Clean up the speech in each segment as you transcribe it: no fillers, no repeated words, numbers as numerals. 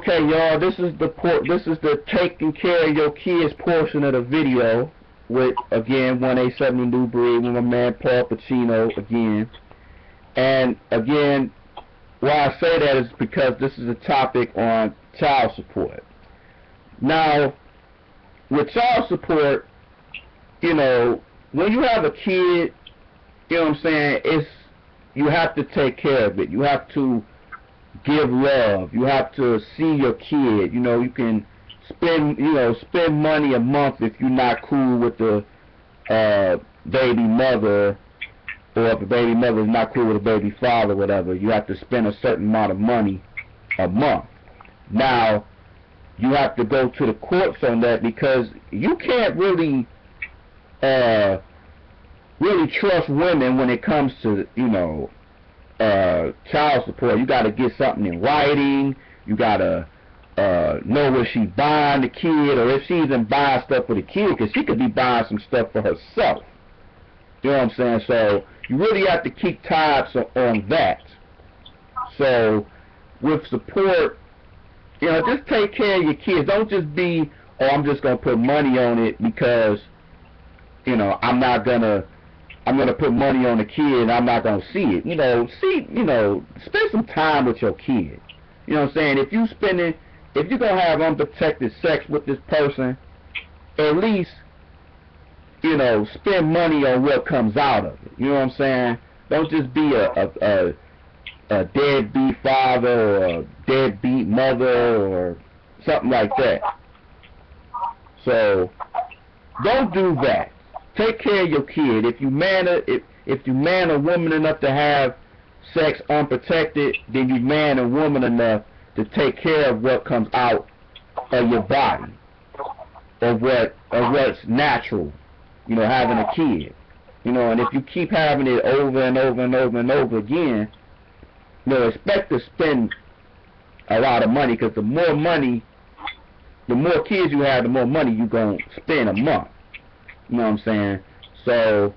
Okay, y'all, this is the taking care of your kids portion of the video with, again, 1A70 New Breed with my man Paul Pacino again. And again, why I say that is because this is a topic on child support. Now, with child support, you know, when you have a kid, you know what I'm saying, you have to take care of it. You have to give love. You have to see your kid. You know, you can spend money a month if you're not cool with the baby mother, or if the baby mother is not cool with the baby father, whatever. You have to spend a certain amount of money a month. Now, you have to go to the courts on that because you can't really trust women when it comes to, you know, child support. You got to get something in writing. You got to know what she's buying the kid, or if she's even buying stuff for the kid, because she could be buying some stuff for herself. You know what I'm saying? So you really have to keep tabs on that. So with support, you know, just take care of your kids. Don't just be, oh, I'm just gonna put money on it because, you know, I'm gonna put money on the kid and I'm not gonna see it. You know, spend some time with your kid. You know what I'm saying? If you're gonna have unprotected sex with this person, at least, you know, spend money on what comes out of it. You know what I'm saying? Don't just be a deadbeat father or a deadbeat mother or something like that. So don't do that. Take care of your kid. If you man or woman enough to have sex unprotected, then you man or woman enough to take care of what comes out of your body, or what's natural. You know, having a kid. You know, and if you keep having it over and over and over and over again, you know, expect to spend a lot of money, because the more kids you have, the more money you're going to spend a month. You know what I'm saying? So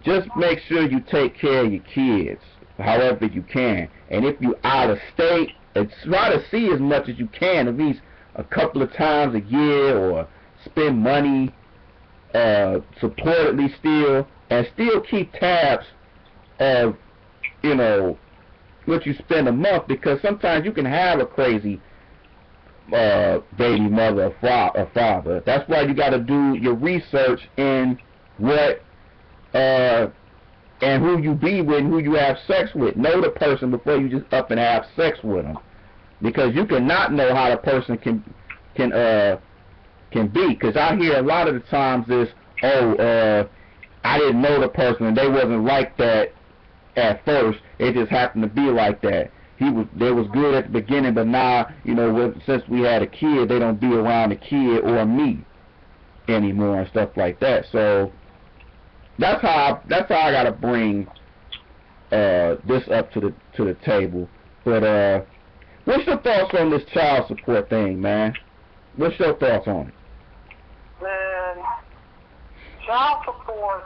just make sure you take care of your kids however you can. And if you're out of state, try to see as much as you can, at least a couple of times a year, or spend money supportedly still, and still keep tabs of, you know, what you spend a month, because sometimes you can have a crazy baby mother or father. That's why you got to do your research in what and who you be with and who you have sex with. Know the person before you just up and have sex with them, because you cannot know how the person can be. Because I hear a lot of the times this, I didn't know the person and they wasn't like that at first. It just happened to be like that. They was good at the beginning, but now, you know, since we had a kid, they don't be around the kid or me anymore and stuff like that. So that's how I gotta bring this up to the table. But what's your thoughts on this child support thing, man? What's your thoughts on it? Man, child support.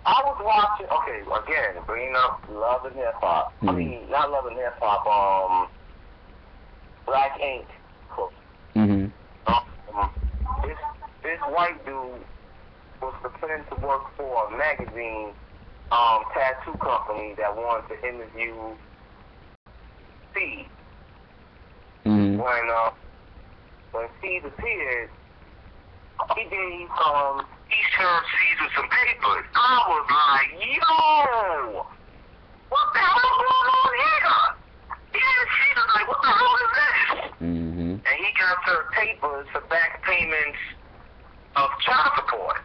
I was watching. Okay, again, bringing up Love and Hip Hop. I mean, not Love and Hip Hop. Black Ink. This white dude was pretending to work for a magazine tattoo company that wanted to interview Steve. When Steve appeared, he gave he served Steve with some papers. I was like, yo, what the hell is going on here? Steve was like, what the hell is this? And he got the papers for back payments of child support.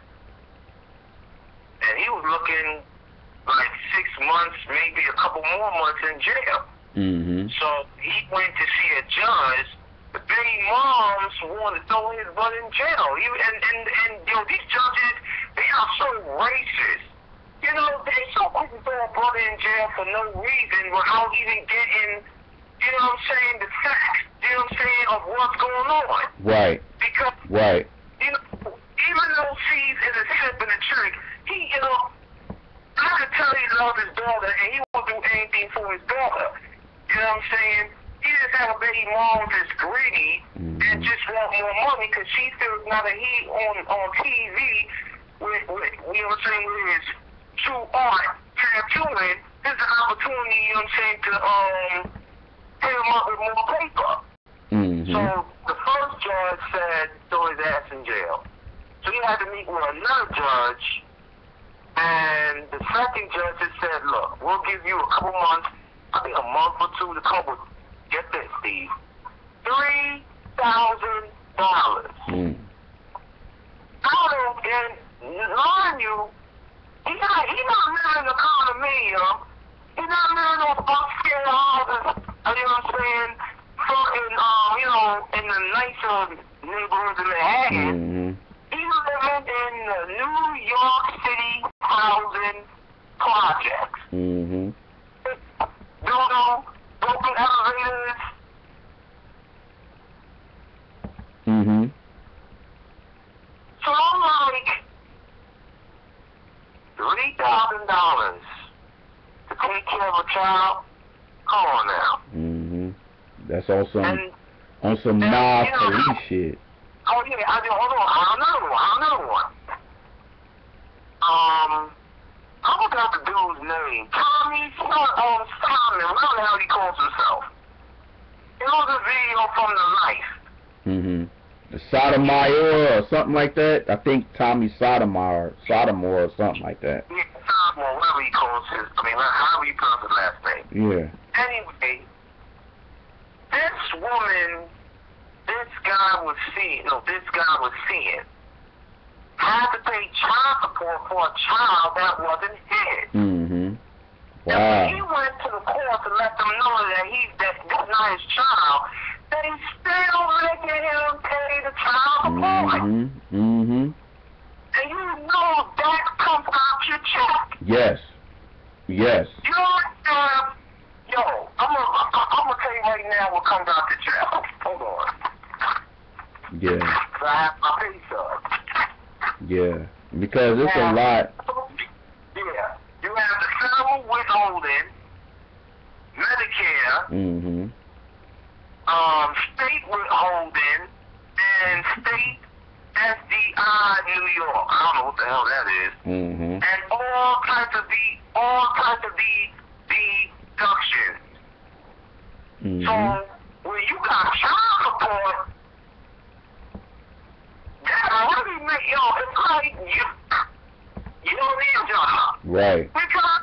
And he was looking like 6 months, maybe a couple more months in jail. So he went to see a judge. The baby moms wanted to throw his butt in jail. And you know, these judges, they are so racist. You know, they so quick to throw a brother in jail for no reason without even getting, you know what I'm saying, the facts, you know what I'm saying, of what's going on. Right. Because, you know, even though Steve is a simp and a trick, he, you know, I could tell he loves his daughter and he won't do anything for his daughter. You know what I'm saying? He just had a baby mom that's greedy and just want more money because she feels now that he on TV with you know what I'm saying, with his true art tattooing, this is an opportunity, you know what I'm saying, to pay him up with more paper. So the first judge said throw his ass in jail. So he had to meet with another judge, and the second judge just said, look, we'll give you a couple months, I think a month or two to come with, get this, Steve, $3,000. Out of, and mind you, he not living in a condominium. He's not living in upscale houses, you know what I'm saying, you know, in the nicer neighborhoods in Manhattan. He's living in the New York City housing projects. Broken elevators. So I'm like, $3,000 to take care of a child? Come on now. That's on some mob police shit. Oh yeah, hold on, another one. I forgot the dude's name. Simon, whatever the hell he calls himself. It was a video from the life. The Sotomayor or something like that. I think Tommy Sotomayor or something like that. Yeah, Sotomayor, whatever he calls his, however you pronounce his last name. Yeah. Anyway, this guy was seeing, had to pay child support for a child that wasn't his. Wow. And when he went to the court to let them know that that's not his child, they still making him pay the child support. And you know that comes out your check. Yes. You don't yo, I'm gonna tell you right now what comes out the check. Hold on. Yeah. So I have my pay stub. Yeah. Because it's a lot. Yeah. You have the federal withholding, Medicare, state withholding, and state SDI New York. I don't know what the hell that is. And all types of deductions. So when you got child support, that really make it's like you don't need a job. Right. Because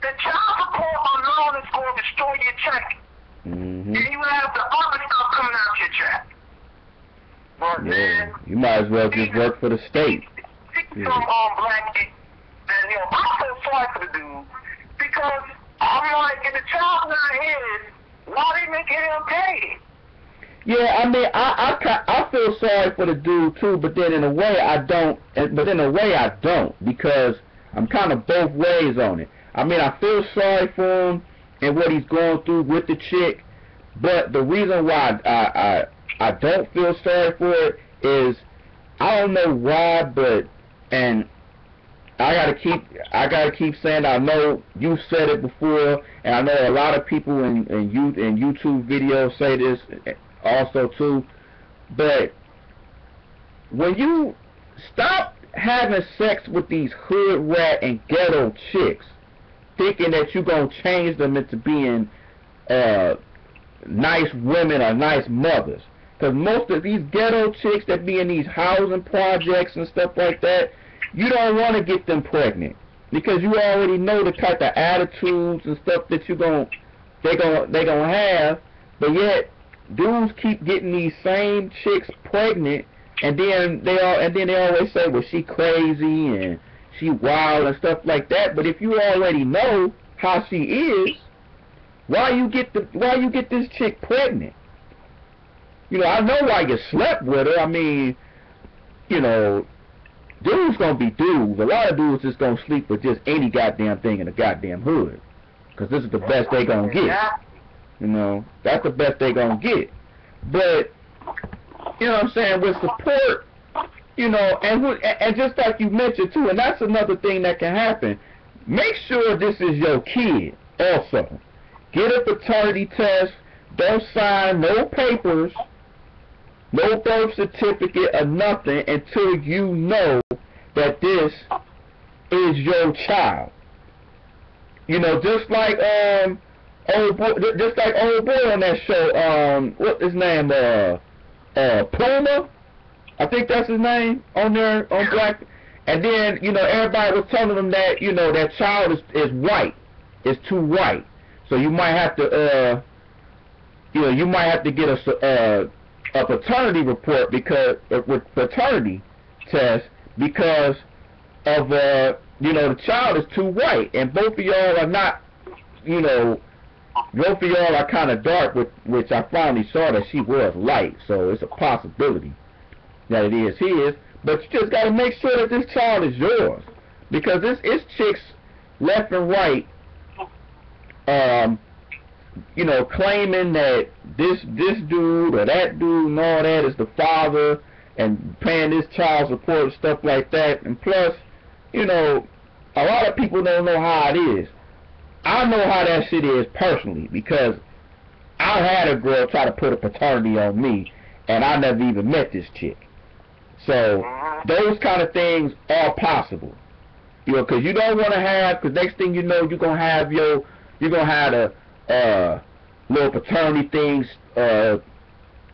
the child support alone is going to destroy your check. And you have the other stuff coming out your check. But man, you might as well just work for the state. Some black people, and I feel sorry for the dude because I'm like, if the child's not his, why they making him pay? Yeah, I mean, I feel sorry for the dude too, but then in a way I don't. Because I'm kind of both ways on it. I mean, I feel sorry for him and what he's going through with the chick, but the reason why I don't feel sorry for it is I don't know why, and I gotta keep saying, I know you said it before, and I know a lot of people in YouTube videos say this also too, but when you stop having sex with these hood rat and ghetto chicks, thinking that you're gonna change them into being nice women or nice mothers, because most of these ghetto chicks that be in these housing projects and stuff like that, you don't want to get them pregnant because you already know the type of attitudes and stuff that they gonna have, but yet dudes keep getting these same chicks pregnant, and then they always say, well, she crazy and she wild and stuff like that. But if you already know how she is, why you get this chick pregnant? I know why you slept with her. I mean, dudes gonna be dudes. A lot of dudes just gonna sleep with just any goddamn thing in the goddamn hood, because this is the best they gonna get. That's the best they gonna get. But you know what I'm saying, with support, and just like you mentioned too, and that's another thing that can happen. Make sure this is your kid also. Get a paternity test. Don't sign no papers, no birth certificate or nothing until you know that this is your child. You know, just like old boy on that show, what's his name? Puma, I think that's his name on there on Black. And then, you know, everybody was telling him that, you know, that child is white, is too white. So you might have to, you know, you might have to get a paternity report because paternity test because of you know, the child is too white, and both of y'all are not, you know, both of y'all are kind of dark, which I finally saw that she was light, so it's a possibility that it is his. But you just got to make sure that this child is yours, because it's chicks left and right, you know, claiming that this dude or that dude and all that is the father and paying this child support and stuff like that. And plus, you know, a lot of people don't know how it is. I know how that shit is personally, because I had a girl try to put a paternity on me, and I never even met this chick. So those kind of things are possible, you know, because you don't want to have, because next thing you know, you're gonna have the little paternity things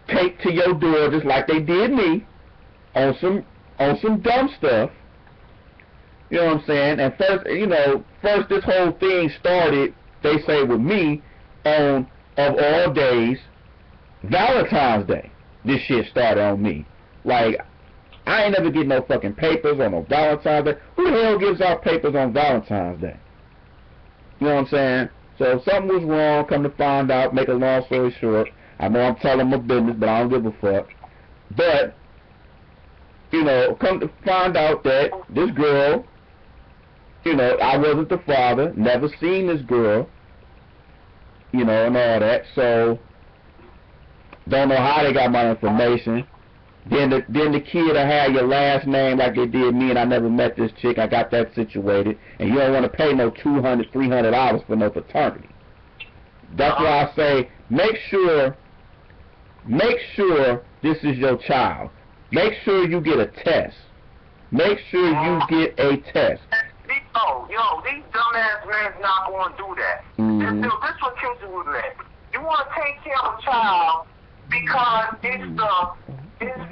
taped to your door, just like they did me, on some dumb stuff. You know what I'm saying? And first this whole thing started, they say, with me on, of all days, Valentine's Day. This shit started on me. Like, I ain't never get no fucking papers on no Valentine's Day. Who the hell gives out papers on Valentine's Day? You know what I'm saying? So if something was wrong, come to find out, make a long story short, I know I'm telling my business, but I don't give a fuck. But, you know, come to find out that this girl, you know, I wasn't the father, never seen this girl, you know, and all that. So, don't know how they got my information. Then the kid will have your last name like they did me, and I never met this chick. I got that situated, and you don't want to pay no $200, $300 for no paternity. That's why I say make sure this is your child. Make sure you get a test. Make sure you get a test. Yo, these dumbass men's not going to do that. This what kids do with men. You want to take care of a child because it's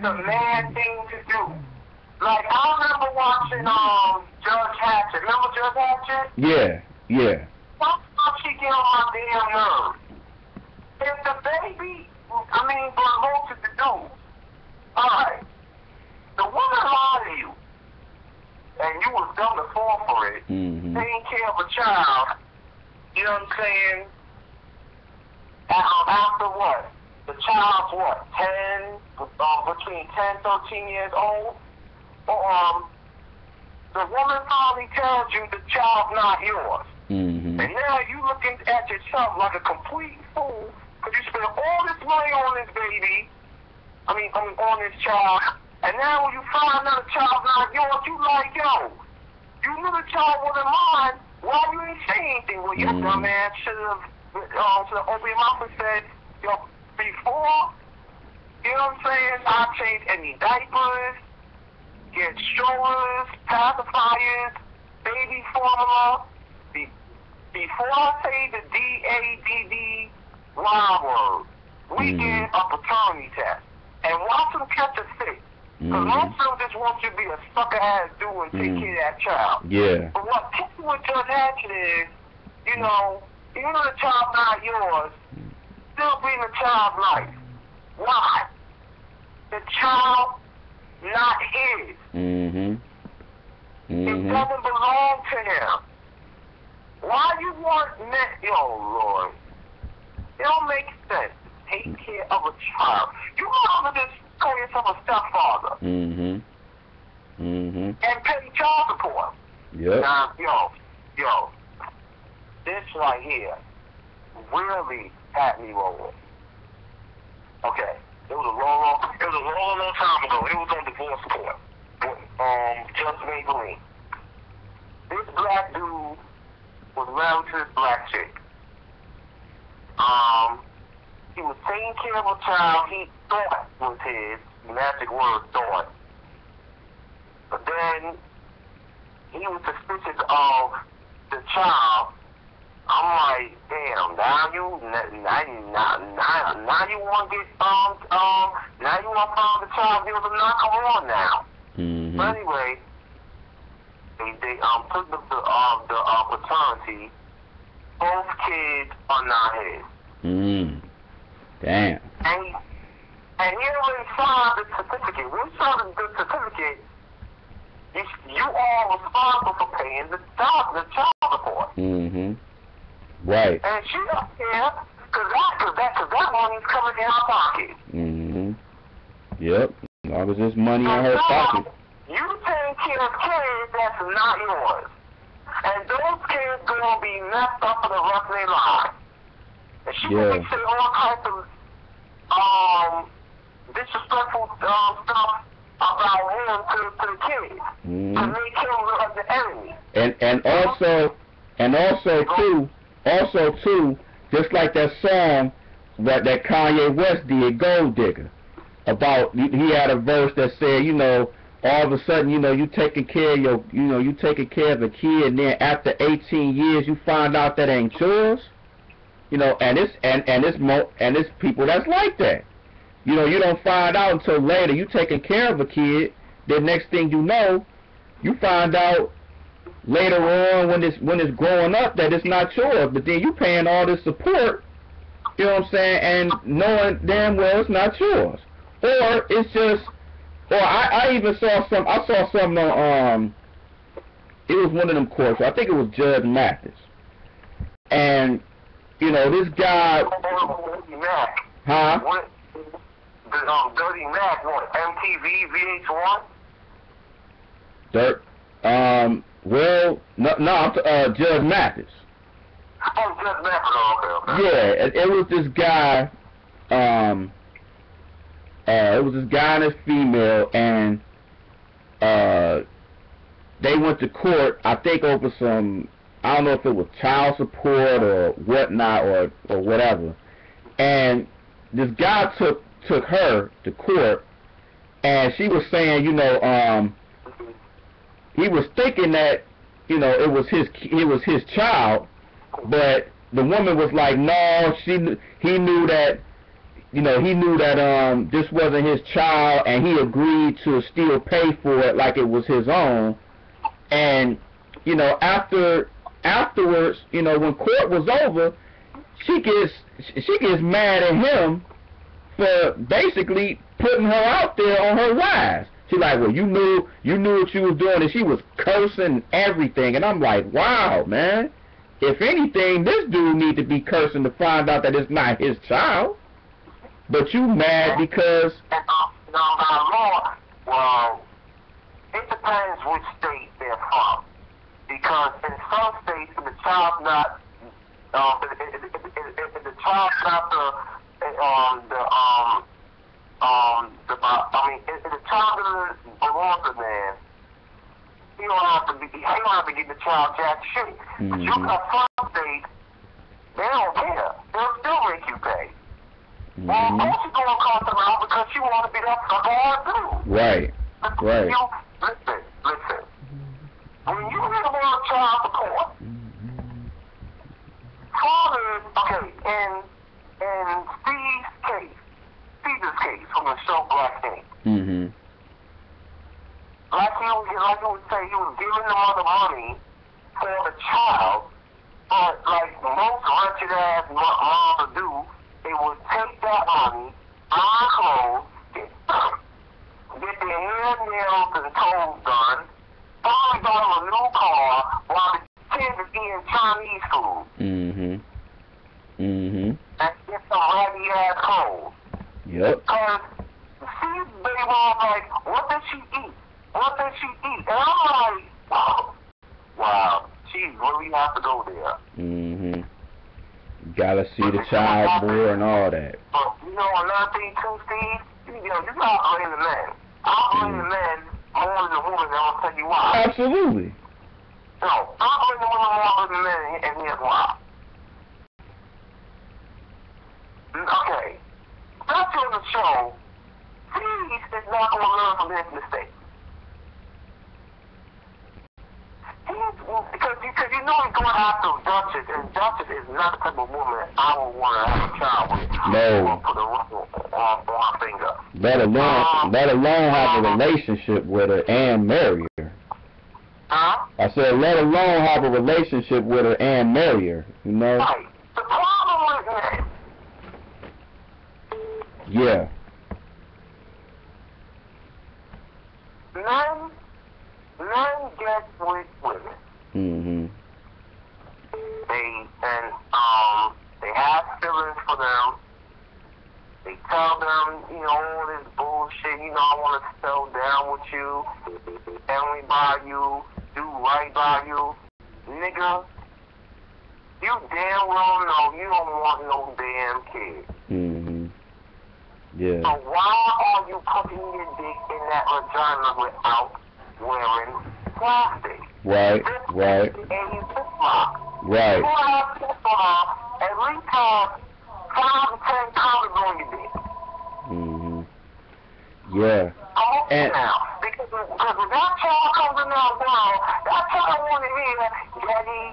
the man thing to do. Like, I remember watching Judge Hatchet. Remember Judge Hatchet? Yeah. Sometimes she get on my damn nerves. If the baby, but most of the dudes, alright, the woman lied to you, and you was dumb to fall for it, taking care of a child, you know what I'm saying, after what? The child's what, 10, between 10, 13 years old? The woman probably tells you the child's not yours. And now you looking at yourself like a complete fool because you spent all this money on this baby, on this child, and now when you find out the child's not yours, you like, yo, you knew the child wasn't mine, why you ain't say anything? Well, your dumb ass should have opened your mouth and said, yo, before, you know what I'm saying, I change any diapers, get strollers, pacifiers, baby formula. Before I say the D-A-D-D word, we get a paternity test. And watch them catch a fit. Because most of them just want you to be a sucker-ass dude and take care of that child. Yeah. But what people with Judge Hatchet is, you know, even though the child's not yours, still be in the child's life. Why? The child not his. It doesn't belong to him. Why you want Lord? It don't make sense. Take care of a child. You want to just call yourself a stepfather. And pay child support. Yep. Now, yo, this right here really had me rolling. Okay. It was a long time ago. It was on divorce court. Just Maybelline. This black dude was married to this black chick. taking care of a child he thought was his, magic word thought. But then he was suspicious of the child. I'm like, damn, now you want to get, now you want to find the child, give them not come on now. Mm-hmm. But anyway, they took the paternity. Both kids are not his. Damn. And he already signed the certificate. When you sign the certificate, you are responsible for paying the child support. Mm-hmm. Right. And she don't care, cause that money's coming in her pocket. Mm-hmm. Yep. As long as there's money in her pocket. You taking care of kids that's not yours. And those kids gonna be messed up for the rest of their lives. And she can be saying all kinds of disrespectful stuff about him to the kids. Mm-hmm. To make him look like the enemy. And also too, just like that song that Kanye West did, Gold Digger, about, he had a verse that said, you know, all of a sudden, you know, you taking care of you taking care of a kid, and then after 18 years you find out that ain't yours. You know, and it's people that's like that. You know, you don't find out until later. You taking care of a kid, then next thing you know, you find out later on when it's growing up that it's not yours. But then you paying all this support, you know what I'm saying, and knowing damn well it's not yours. Or it's just, or I even saw something on it was one of them courts. I think it was Judge Mathis, and you know this guy. Huh? What? Dirty Mac, what? MTV, VH1? Well, no, Judge Mathis. Oh, Judge Mathis, okay. Yeah, it was this guy, it was this guy and his female, and, they went to court, I think over some, I don't know if it was child support or whatnot, or whatever, and this guy took her to court, and she was saying, you know, he was thinking that, you know, it was his child, but the woman was like, no, he knew that this wasn't his child, and he agreed to still pay for it like it was his own. And you know, afterwards, you know, when court was over, she gets mad at him for basically putting her out there on her lies. She's like, well, you knew what you was doing, and she was cursing everything. And I'm like, wow, man. If anything, this dude need to be cursing to find out that it's not his child. But you mad because... Now, by law, well, it depends which state they're from. Because in some states, if the child's not... if the child's not if the child doesn't belong to the man, he don't have to give the child jack shit. But you got some states, they don't care. They'll still make you pay. Well, of course you're gonna cost them out because you want to be that sucker on too. Right. Right. Listen. When you hear about child support, fathers, okay, in Caesar's case from the show Black Ink. Mm-hmm. Like he would say, he was giving the mother money for the child, but like most wretched ass moms do, they would take that money, buy clothes, get their hair, nails, and toes done, buy them a new car while the kids are eating Chinese food. Mm-hmm. Mm-hmm. And get some raggy ass clothes. Yep. Because see, baby mom like, what did she eat? What did she eat? And I'm like, wow, she really has to go there. Mm-hmm. Gotta see the child born and all that. But you know another thing too, Steve? You gotta blame the men. I'll blame the men more than the women, and I'll tell you why. Absolutely. No, I'll blame the women more than the men, and here's why. Okay. Duchess is not the type of woman I would want to have a child with. No. Or put a ring on my finger. Let alone have a relationship with her and marry her. Huh? I said, let alone have a relationship with her and marry her, you know? Right. The problem with that. Yeah. Men get with women. Mm-hmm. They have feelings for them. They tell them, you know, all this bullshit, you know, I want to settle down with you, family by you, do right by you. Nigga, you damn well know you don't want no damn kid. Mm-hmm. Yeah. So why are you putting your dick in that vagina without wearing plastic? Right. Right. Right. You have at least have 5 to 10 powders on your dick. Mm-hmm. Yeah. And now, because when that child comes in that world, that child want to hear Daddy,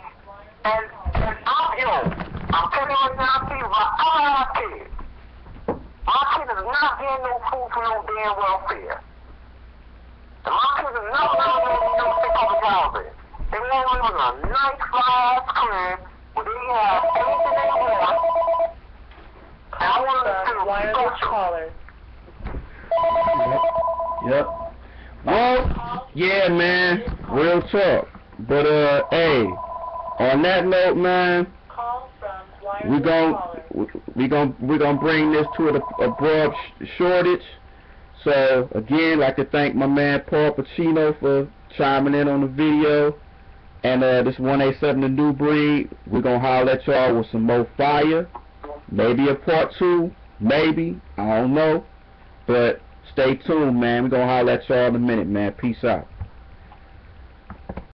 and I'm telling you right now, see, if I have kids, my kid is not getting no food for no damn welfare. And my kid is not getting no sick of the housing. They want to live in a nice, fly crib where they have anything they want. And I want to do wireless caller. Yep. Well, yeah, man. Real talk. But hey, on that note, man, we're gonna bring this to an abrupt shortage. So again, like to thank my man Paul Pacino for chiming in on the video. And this 187 the New Breed, we're gonna holler at y'all with some more fire. Maybe a part 2, maybe, I don't know. But stay tuned, man. We're gonna holler at y'all in a minute, man. Peace out.